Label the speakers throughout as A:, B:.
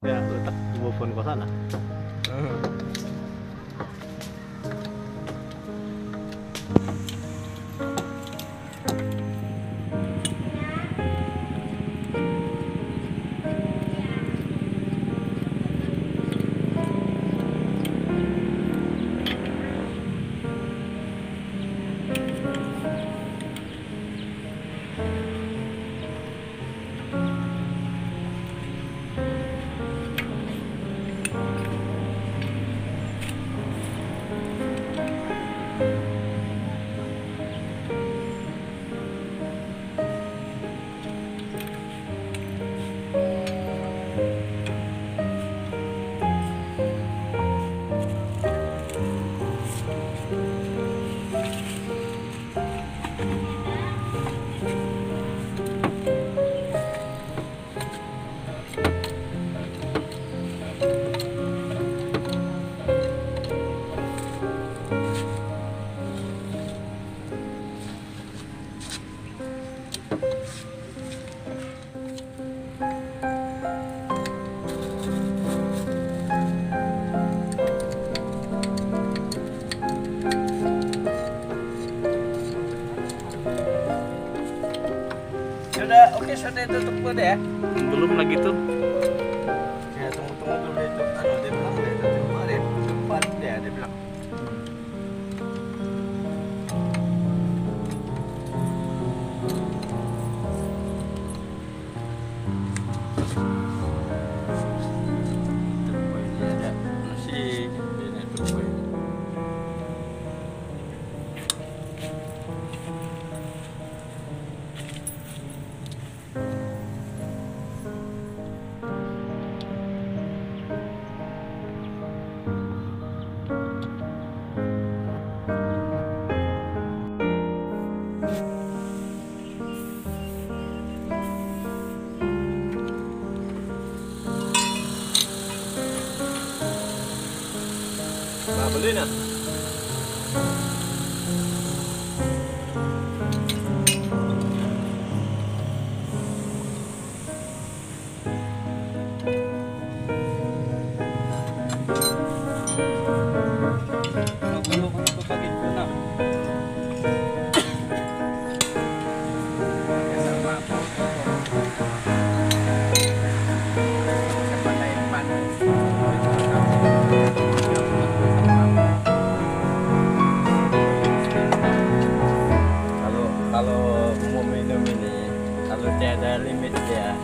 A: Ya letak telepon ke sana.
B: Sudah tutup dulu ya?
A: Belum lagi tuh.
B: Ya tunggu dulu itu. Dia bilang deh tadi kemarin cepat dia bilang. Ini ada masih ini tuh.
A: Nah, beli nah.
B: Kalau mau minum ini, kalau tiada limit ya.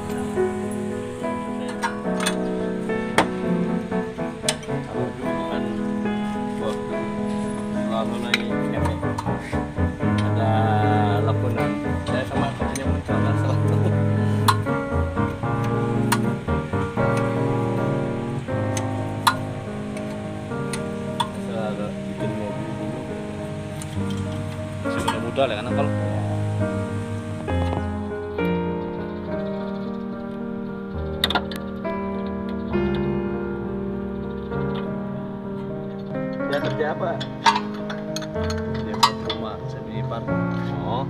B: Kalau dulu kan waktu selalu naik kami ada laporan saya sama temannya mencoba selalu. Selalu bikin mobil dulu.
A: Masih muda lah kan kalau.
B: Dia kerja apa?
A: Dia buat rumah semi ipar. Oh.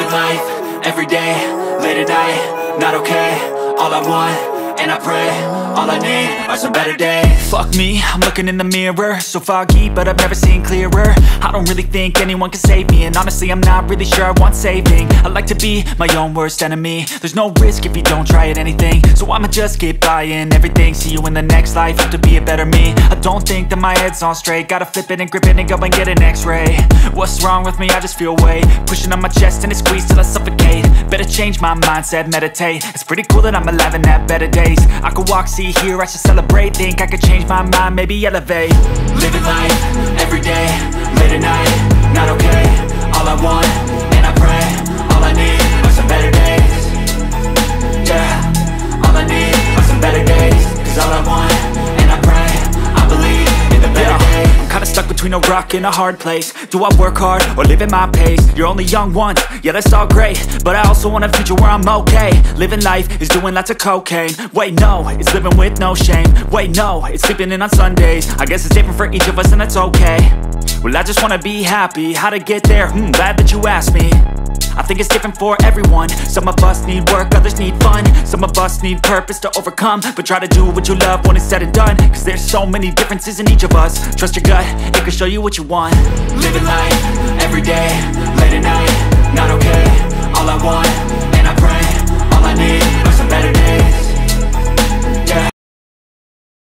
C: Living life, every day, late at night, not okay. All I want, and I pray, all I need are some better days. Fuck me, I'm looking in the mirror, so foggy, but I've never seen clearer. I don't really think anyone can save me, and honestly I'm not really sure I want saving. I like to be my own worst enemy. There's no risk if you don't try at anything, so I'ma just keep buying everything. See you in the next life, have to be a better me. I don't think that my head's on straight, gotta flip it and grip it and go and get an x-ray. What's wrong with me? I just feel weight pushing on my chest and it squeezes till I suffocate. Better change my mindset, meditate. It's pretty cool that I'm alive and have better days. I could walk, see, hear, I should celebrate. Think I could change my mind, maybe elevate. Living life, every day, late at night, not okay. All I want, and I pray, all I need are some better days. Yeah, all I need are some better days. Cause all I want, and I pray, I believe in the better days. I'm kinda stuck between a rock and a hard place. Do I work hard or live at my pace? You're only young once, yeah that's all great, but I also want a future where I'm okay. Living life is doing lots of cocaine. Wait no, it's living with no shame. Wait no, it's sleeping in on Sundays. I guess it's different for each of us and that's okay. Well I just wanna be happy, how to get there? Glad that you asked me. I think it's different for everyone. Some of us need work, others need fun. Some of us need purpose to overcome. But try to do what you love when it's said and done. Cause there's so many differences in each of us. Trust your gut, it can show you what you want. Living life, every day, late at night, not okay. All I want, and I pray, all I need are some better days.